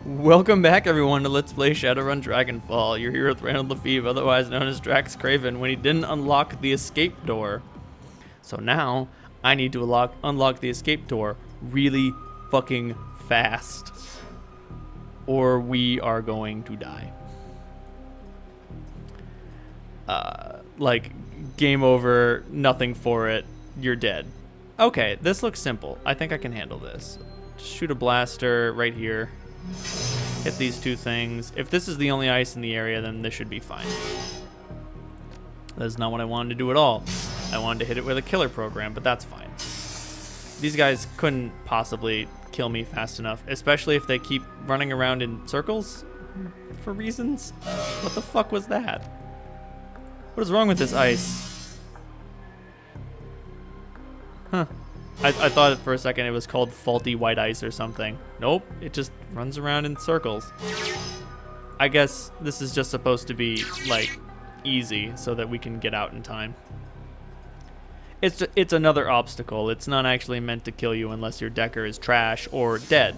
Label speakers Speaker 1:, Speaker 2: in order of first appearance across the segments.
Speaker 1: Welcome back, everyone, to Let's Play Shadowrun Dragonfall. You're here with Randall Lefebvre, otherwise known as Drax Craven, when he didn't unlock the escape door. So now, I need to unlock the escape door really fucking fast. Or we are going to die. Like, game over, nothing for it, you're dead. Okay, this looks simple. I think I can handle this. Just shoot a blaster right here. Hit these two things. If this is the only ice in the area, then this should be fine. That's not what I wanted to do at all. I wanted to hit it with a killer program, but that's fine. These guys couldn't possibly kill me fast enough, especially if they keep running around in circles for reasons. What the fuck was that? What is wrong with this ice? Huh. I thought for a second it was called faulty white ice or something. Nope, it just runs around in circles. I guess this is just supposed to be, like, easy so that we can get out in time. It's another obstacle. It's not actually meant to kill you unless your decker is trash or dead.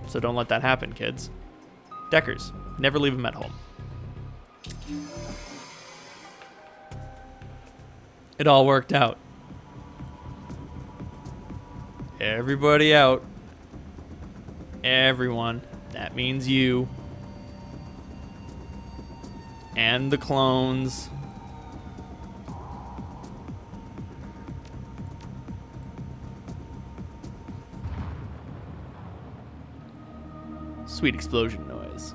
Speaker 1: So don't let that happen, kids. Deckers, never leave them at home. It all worked out. Everybody out. Everyone. That means you. And the clones. Sweet explosion noise.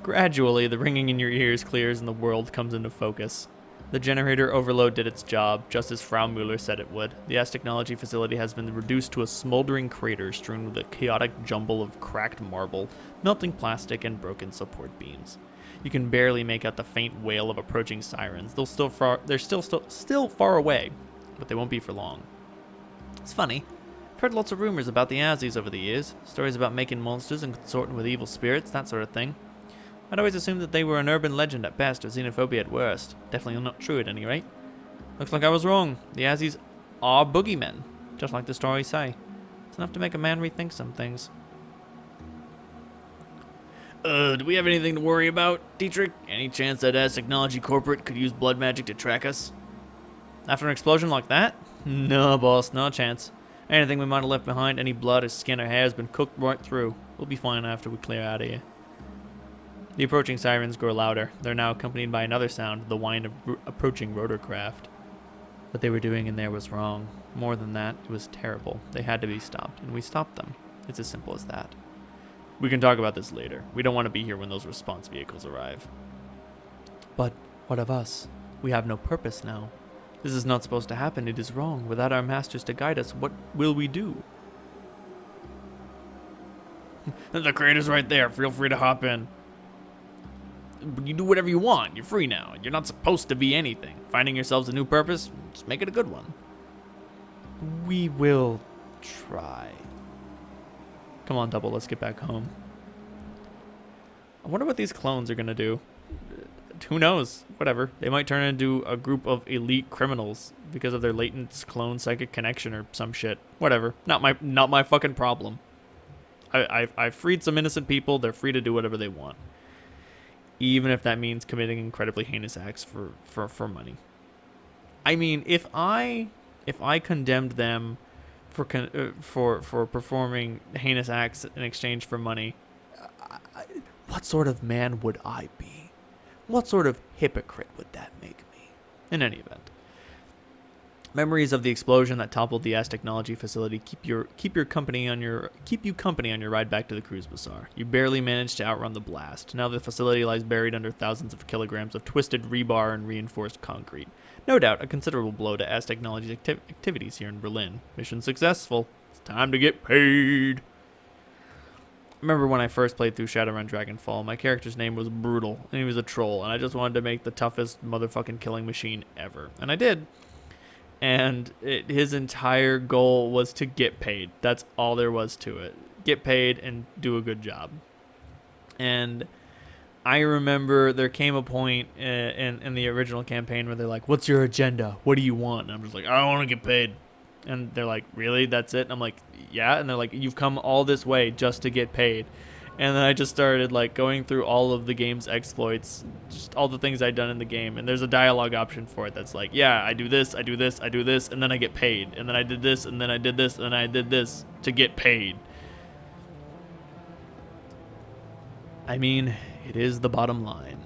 Speaker 1: Gradually, the ringing in your ears clears and the world comes into focus. The generator overload did its job, just as Frau Mueller said it would. The S Technology facility has been reduced to a smoldering crater strewn with a chaotic jumble of cracked marble, melting plastic, and broken support beams. You can barely make out the faint wail of approaching sirens. They're still far away, but they won't be for long. It's funny. I've heard lots of rumors about the Azis over the years. Stories about making monsters and consorting with evil spirits, that sort of thing. I'd always assumed that they were an urban legend at best or xenophobia at worst. Definitely not true at any rate. Looks like I was wrong. The Azis are boogeymen, just like the stories say. It's enough to make a man rethink some things. Do we have anything to worry about, Dietrich? Any chance that S Technology Corporate could use blood magic to track us? After an explosion like that? No, boss, no chance. Anything we might have left behind, any blood or skin or hair has been cooked right through. We'll be fine after we clear out of here. The approaching sirens grow louder. They're now accompanied by another sound, the whine of approaching rotorcraft. What they were doing in there was wrong. More than that, it was terrible. They had to be stopped, and we stopped them. It's as simple as that. We can talk about this later. We don't want to be here when those response vehicles arrive. But what of us? We have no purpose now. This is not supposed to happen. It is wrong. Without our masters to guide us, what will we do? The crater's right there. Feel free to hop in. You do whatever you want. You're free now. You're not supposed to be anything. Finding yourselves a new purpose, just make it a good one. We will try. Come on, Double, let's get back home. I wonder what these clones are gonna do. Who knows? Whatever. They might turn into a group of elite criminals because of their latent clone psychic connection or some shit. Whatever. Not my fucking problem. I freed some innocent people. They're free to do whatever they want. Even if that means committing incredibly heinous acts for money. I mean, if I condemned them for performing heinous acts in exchange for money, what sort of man would I be? What sort of hypocrite would that make me? In any event, memories of the explosion that toppled the S Technology facility keep you company on your ride back to the cruise bazaar. You barely managed to outrun the blast. Now the facility lies buried under thousands of kilograms of twisted rebar and reinforced concrete. No doubt a considerable blow to S Technology's activities here in Berlin. Mission successful. It's time to get paid. I remember when I first played through Shadowrun Dragonfall, my character's name was Brutal, and he was a troll, and I just wanted to make the toughest motherfucking killing machine ever. And I did. And his entire goal was to get paid. That's all there was to it. Get paid and do a good job. And I remember there came a point in the original campaign where they're like, what's your agenda? What do you want? And I'm just like, I want to get paid. And they're like, really? That's it? And I'm like, yeah. And they're like, you've come all this way just to get paid. And then I just started like going through all of the game's exploits, just all the things I'd done in the game. And there's a dialogue option for it that's like, yeah, I do this, I do this, I do this, and then I get paid. And then I did this, and then I did this, and then I did this to get paid. I mean, it is the bottom line.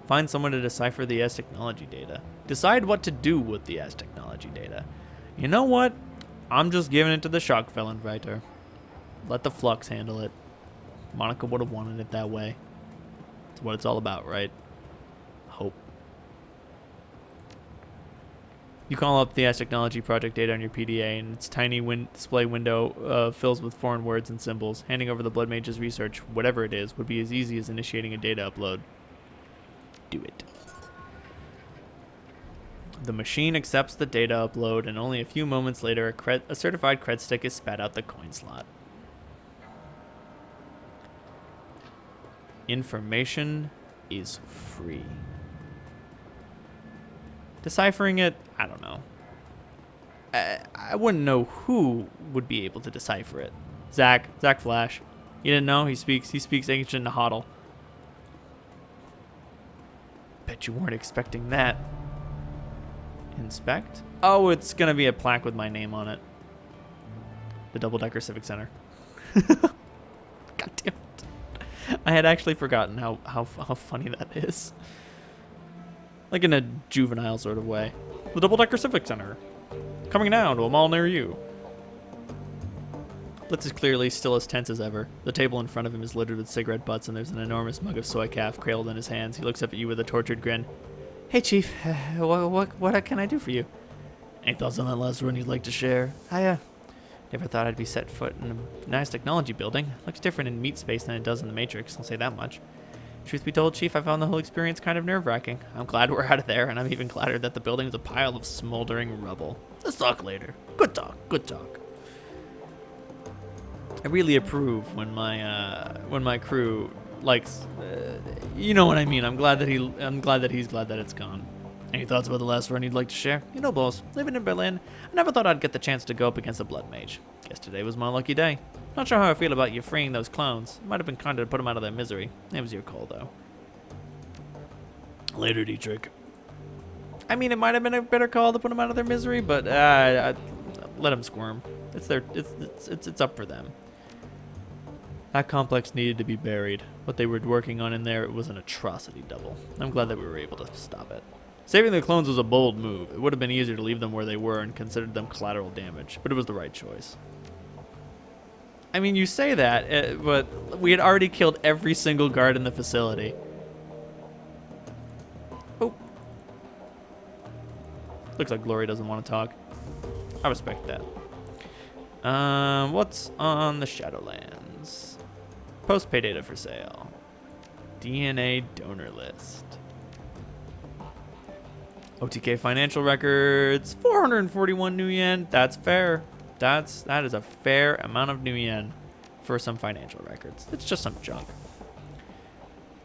Speaker 1: Find someone to decipher the S technology data. Decide what to do with the S technology data. You know what? I'm just giving it to the Shockfell writer. Let the Flux handle it. Monica would have wanted it that way. It's what it's all about, right? Hope. You call up the S Technology project data on your PDA, and its tiny display window fills with foreign words and symbols. Handing over the Blood Mage's research, whatever it is, would be as easy as initiating a data upload. Do it. The machine accepts the data upload, and only a few moments later, a certified cred stick is spat out the coin slot. Information is free. Deciphering it, I don't know. I wouldn't know who would be able to decipher it. Zach Flash. You didn't know? He speaks ancient Nahuatl. Bet you weren't expecting that. Inspect? Oh, it's gonna be a plaque with my name on it. The Double Decker Civic Center. God damn it. I had actually forgotten how funny that is. Like in a juvenile sort of way. The Double Decker Civic Center. Coming now to a mall near you. Blitz is clearly still as tense as ever. The table in front of him is littered with cigarette butts, and there's an enormous mug of soy calf cradled in his hands. He looks up at you with a tortured grin. Hey, Chief. What can I do for you? Any thoughts on that last run you'd like to share? I never thought I'd be set foot in a nice technology building. Looks different in meat space than it does in the Matrix, I'll say that much. Truth be told, Chief, I found the whole experience kind of nerve-wracking. I'm glad we're out of there, and I'm even gladder that the building is a pile of smoldering rubble. Let's talk later. Good talk. I really approve when my crew likes, you know what I mean. I'm glad that he's glad that it's gone. Any thoughts about the last run you'd like to share? You know, boss, living in Berlin, I never thought I'd get the chance to go up against a Blood Mage. Guess today was my lucky day. Not sure how I feel about you freeing those clones. Might have been kinder to put them out of their misery. It was your call, though. Later, Dietrich. I mean, it might have been a better call to put them out of their misery, but let them squirm. It's up for them. That complex needed to be buried. What they were working on in there was an atrocity double. I'm glad that we were able to stop it. Saving the clones was a bold move. It would have been easier to leave them where they were and considered them collateral damage, but it was the right choice. I mean, you say that, but we had already killed every single guard in the facility. Oh. Looks like Glory doesn't want to talk. I respect that. What's on the Shadowlands? Post-pay data for sale. DNA donor list. OTK financial records, 441 nuyen. That's fair. That is a fair amount of nuyen for some financial records. It's just some junk.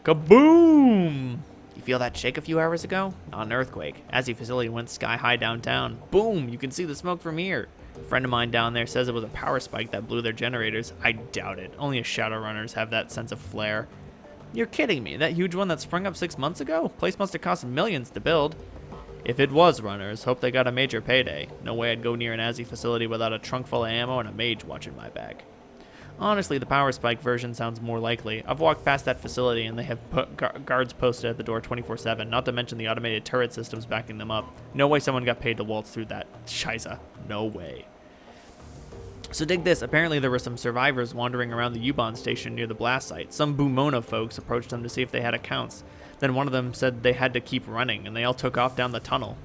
Speaker 1: Kaboom! You feel that shake a few hours ago? Not an earthquake. As the facility went sky high downtown. Boom! You can see the smoke from here. A friend of mine down there says it was a power spike that blew their generators. I doubt it. Only Shadowrunners have that sense of flair. You're kidding me. That huge one that sprung up 6 months ago? Place must have cost millions to build. If it was runners, hope they got a major payday. No way I'd go near an Azzy facility without a trunk full of ammo and a mage watching my back. Honestly, the power spike version sounds more likely. I've walked past that facility and they have guards posted at the door 24/7, not to mention the automated turret systems backing them up. No way someone got paid to waltz through that. Scheisse. No way. So dig this, apparently there were some survivors wandering around the U-Bahn station near the blast site. Some Bumona folks approached them to see if they had accounts. Then one of them said they had to keep running, and they all took off down the tunnel.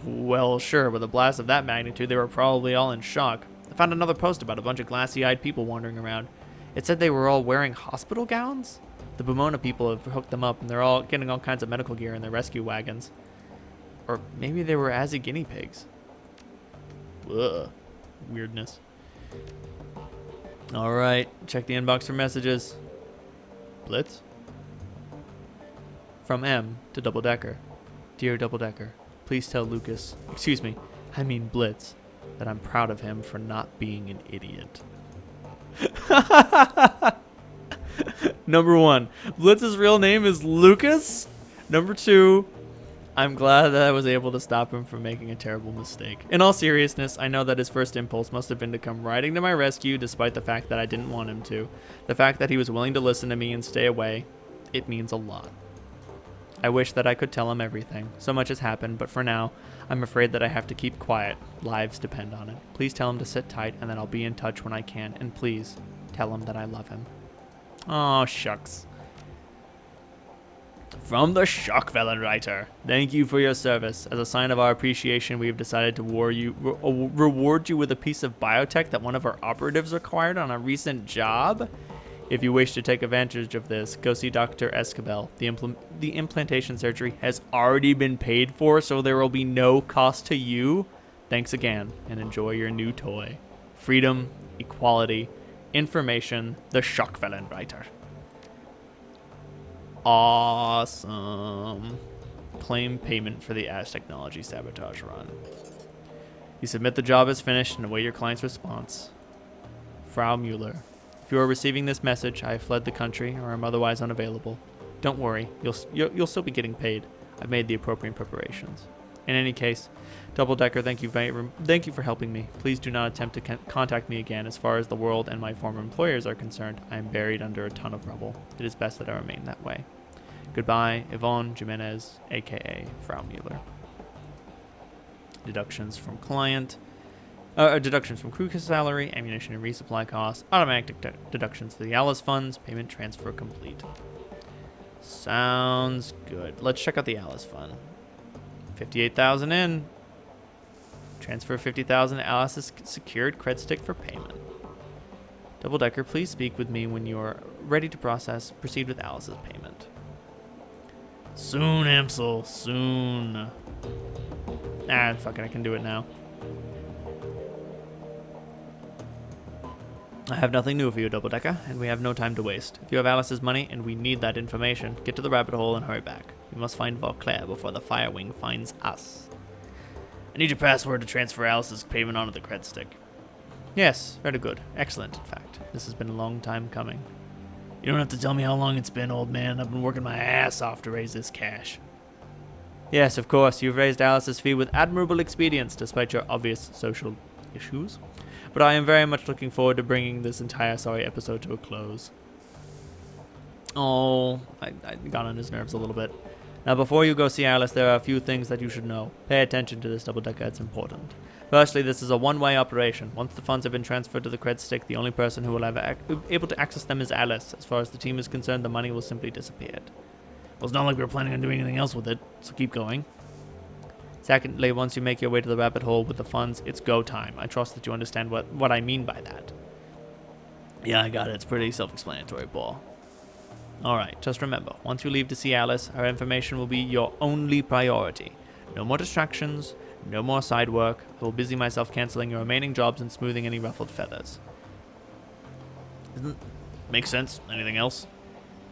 Speaker 1: Well, sure, with a blast of that magnitude, they were probably all in shock. I found another post about a bunch of glassy-eyed people wandering around. It said they were all wearing hospital gowns? The Bumona people have hooked them up, and they're all getting all kinds of medical gear in their rescue wagons. Or maybe they were Azzy guinea pigs. Ugh. Weirdness. Alright, check the inbox for messages. Blitz? From M to Double Decker. Dear Double Decker, please tell Lucas, excuse me, I mean Blitz, that I'm proud of him for not being an idiot. Number 1, Blitz's real name is Lucas. Number 2, I'm glad that I was able to stop him from making a terrible mistake. In all seriousness, I know that his first impulse must have been to come riding to my rescue despite the fact that I didn't want him to. The fact that he was willing to listen to me and stay away, it means a lot. I wish that I could tell him everything. So much has happened, but for now, I'm afraid that I have to keep quiet. Lives depend on it. Please tell him to sit tight and that I'll be in touch when I can. And please, tell him that I love him. Oh, shucks. From the Shockfeller writer, thank you for your service. As a sign of our appreciation, we have decided to reward you with a piece of biotech that one of our operatives acquired on a recent job. If you wish to take advantage of this, go see Dr. Escabel. The implantation surgery has already been paid for, so there will be no cost to you. Thanks again, and enjoy your new toy. Freedom, equality, information, the Shockfeller writer. Awesome. Claim payment for the Ash Technology sabotage run. You submit the job as finished and await your client's response. Frau Mueller. If you are receiving this message, I have fled the country or am otherwise unavailable. Don't worry, you'll still be getting paid. I've made the appropriate preparations. In any case, Double Decker, thank you for helping me. Please do not attempt to contact me again. As far as the world and my former employers are concerned, I am buried under a ton of rubble. It is best that I remain that way. Goodbye, Yvonne Jimenez, aka Frau Mueller. Deductions from client. Deductions from crew salary, ammunition and resupply costs, automatic deductions for the Alice funds, payment transfer complete. Sounds good. Let's check out the Alice fund. 58,000 in. Transfer 50,000 to Alice's secured cred stick for payment. Double Decker, please speak with me when you're ready to proceed with Alice's payment. Soon, Amsel, soon. Fuck it, I can do it now. I have nothing new for you, Double Decker, and we have no time to waste. If you have Alice's money, and we need that information, get to the rabbit hole and hurry back. We must find Vauclair before the Firewing finds us. I need your password to transfer Alice's payment onto the cred stick. Yes, very good. Excellent, in fact. This has been a long time coming. You don't have to tell me how long it's been, old man. I've been working my ass off to raise this cash. Yes, of course, you've raised Alice's fee with admirable expedience, despite your obvious social issues. But I am very much looking forward to bringing this entire sorry episode to a close. Oh, I got on his nerves a little bit. Now, before you go see Alice, there are a few things that you should know. Pay attention to this, Double Decker, it's important. Firstly, this is a one-way operation. Once the funds have been transferred to the cred stick, the only person who will be able to access them is Alice. As far as the team is concerned, the money will simply disappear. Well, it's not like we were planning on doing anything else with it, so keep going. Secondly, once you make your way to the rabbit hole with the funds, it's go time. I trust that you understand what I mean by that. Yeah, I got it. It's pretty self-explanatory, Paul. Alright, just remember, once you leave to see Alice, her information will be your only priority. No more distractions, no more side work. I will busy myself canceling your remaining jobs and smoothing any ruffled feathers. Makes sense. Anything else?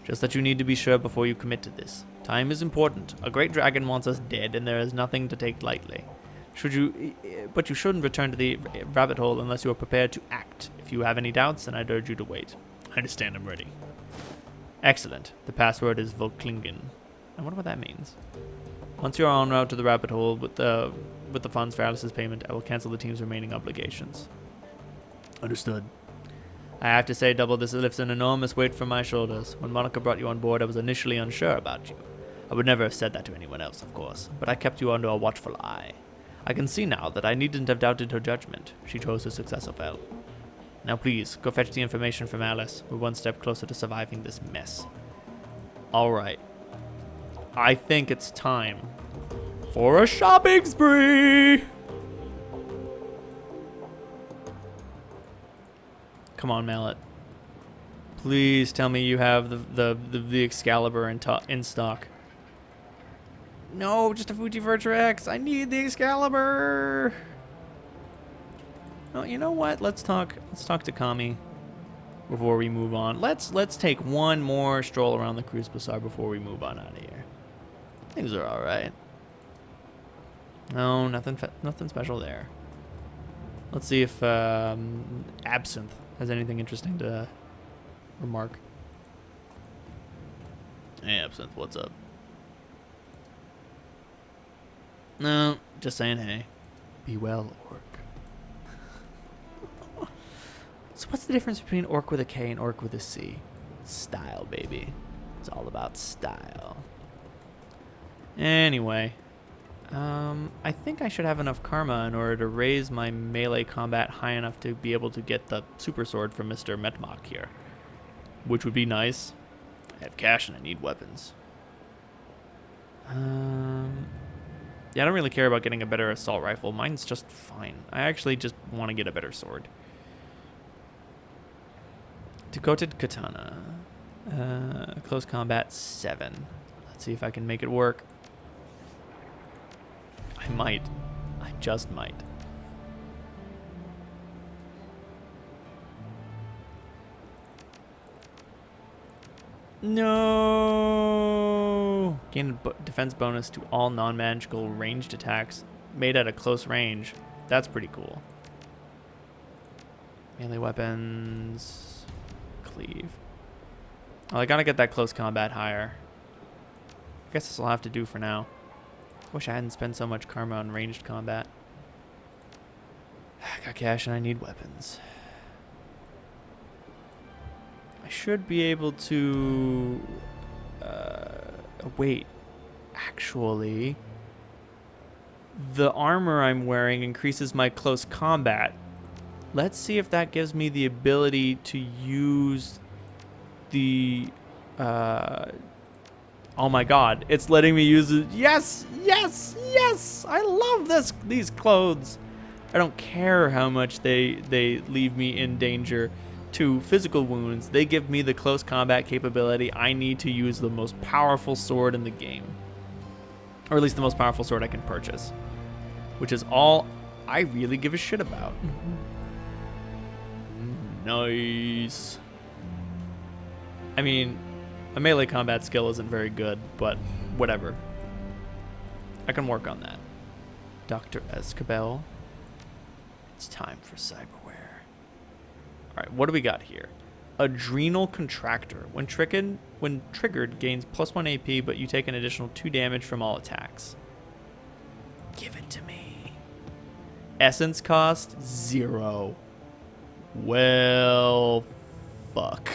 Speaker 1: Just that you need to be sure before you commit to this. Time is important. A great dragon wants us dead, and there is nothing to take lightly. But you shouldn't return to the rabbit hole unless you are prepared to act. If you have any doubts, then I'd urge you to wait. I understand. I'm ready. Excellent. The password is Volklingen. I wonder what that means. Once you are en route to the rabbit hole with the funds for Alice's payment, I will cancel the team's remaining obligations. Understood. I have to say, Double, this lifts an enormous weight from my shoulders. When Monica brought you on board, I was initially unsure about you. I would never have said that to anyone else, of course, but I kept you under a watchful eye. I can see now that I needn't have doubted her judgment. She chose her successor well. Now please, go fetch the information from Alice. We're one step closer to surviving this mess. Alright. I think it's time for a shopping spree! Come on, Mallet. Please tell me you have the Excalibur in stock. No, just a Fuji Virtua X. I need the Excalibur. No, you know what? Let's talk to Kami before we move on. Let's take one more stroll around the Cruise Bazaar before we move on out of here. Things are all right. No, nothing special there. Let's see if Absinthe has anything interesting to remark. Hey, Absinthe, what's up? No, just saying hey. Be well, orc. So what's the difference between orc with a K and orc with a C? Style, baby. It's all about style. Anyway, I think I should have enough karma in order to raise my melee combat high enough to be able to get the super sword from Mr. Metmok here, which would be nice. I have cash and I need weapons. Yeah, I don't really care about getting a better assault rifle. Mine's just fine. I actually just want to get a better sword. Decoated katana. Close combat 7. Let's see if I can make it work. I might. I just might. No! Gain a defense bonus to all non-magical ranged attacks made at a close range. That's pretty cool. Melee weapons. Cleave. Well, I gotta get that close combat higher. I guess this will have to do for now. Wish I hadn't spent so much karma on ranged combat. I got cash and I need weapons. I should be able to... wait. Actually, the armor I'm wearing increases my close combat. Let's see if that gives me the ability to use the... oh my god, it's letting me use it. Yes, yes, yes! I love these clothes. I don't care how much they leave me in danger to physical wounds. They give me the close combat capability I need to use the most powerful sword in the game. Or at least the most powerful sword I can purchase. Which is all I really give a shit about. Nice. I mean, a melee combat skill isn't very good, but whatever. I can work on that. Dr. Escabel. It's time for cyberware. Alright, what do we got here? Adrenal Contractor. When triggered, gains +1 AP, but you take an additional 2 damage from all attacks. Give it to me. Essence cost 0. Well, fuck.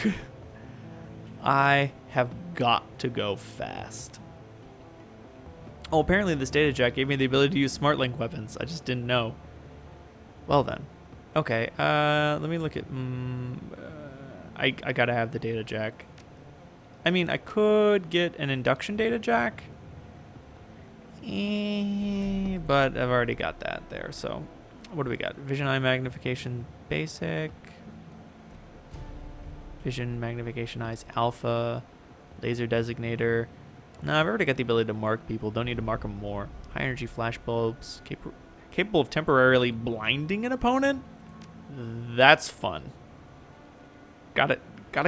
Speaker 1: I have got to go fast. Oh, apparently this data jack gave me the ability to use SmartLink weapons. I just didn't know. Well then. Okay, let me look at... I gotta have the data jack. I mean, I could get an induction data jack. But I've already got that there, so... What do we got? Vision Eye Magnification Basic. Vision Magnification Eyes Alpha. Laser Designator. No, I've already got the ability to mark people. Don't need to mark them more. High Energy Flash Bulbs. Capable of temporarily blinding an opponent? That's fun. Gotta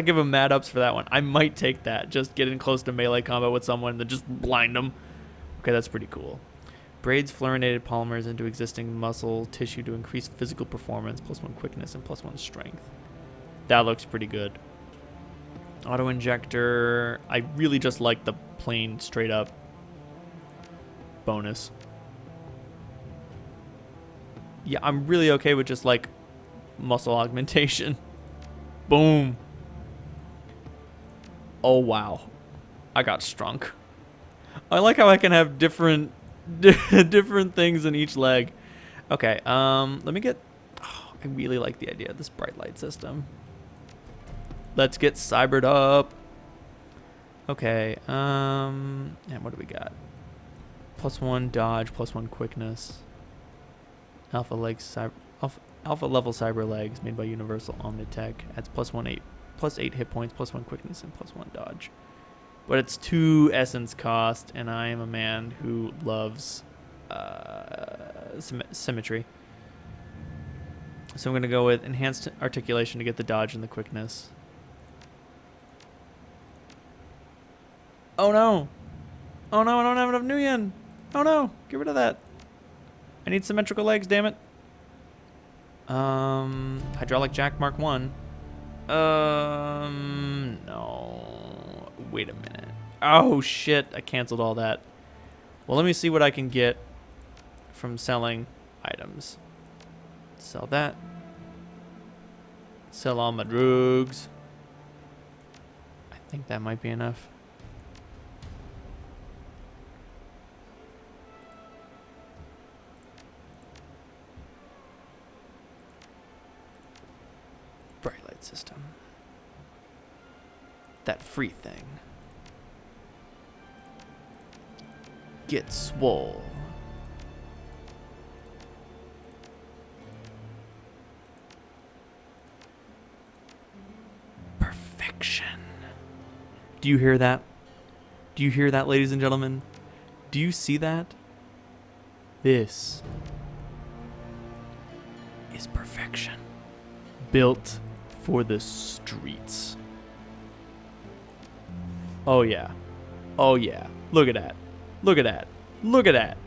Speaker 1: give him mad ups for that one. I might take that. Just get in close to melee combat with someone and then just blind them. Okay, that's pretty cool. Braids fluorinated polymers into existing muscle tissue to increase physical performance, +1 quickness and +1 strength. That looks pretty good. Auto injector. I really just like the plain straight up bonus. Yeah, I'm really okay with just like muscle augmentation. Boom. Oh wow, I got strunk. I like how I can have different things in each leg. Okay, let me get... Oh, I really like the idea of this bright light system. Let's get cybered up. Okay, and what do we got? +1 dodge, +1 quickness. Alpha level cyber legs made by Universal Omnitech adds +8 hit points, +1 quickness, and +1 dodge. But it's 2 essence cost, and I am a man who loves symmetry. So I'm going to go with enhanced articulation to get the dodge and the quickness. Oh no! Oh no, I don't have enough nuyen! Oh no! Get rid of that! I need symmetrical legs, damn it! Hydraulic jack Mark 1. No. Wait a minute. Oh, shit. I canceled all that. Well, let me see what I can get from selling items. Sell that. Sell all my drugs. I think that might be enough. Bright light system. That free thing. Get swole. Perfection. Do you hear that? Do you hear that, ladies and gentlemen? Do you see that? This is perfection. Built for the streets. Oh yeah. Oh yeah. Look at that. Look at that. Look at that.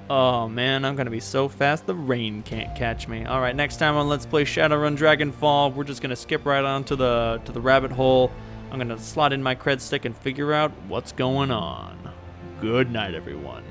Speaker 1: Oh man, I'm gonna be so fast the rain can't catch me. Alright, next time on Let's Play Shadowrun Dragonfall, we're just gonna skip right on to the rabbit hole. I'm gonna slot in my cred stick and figure out what's going on. Good night, everyone.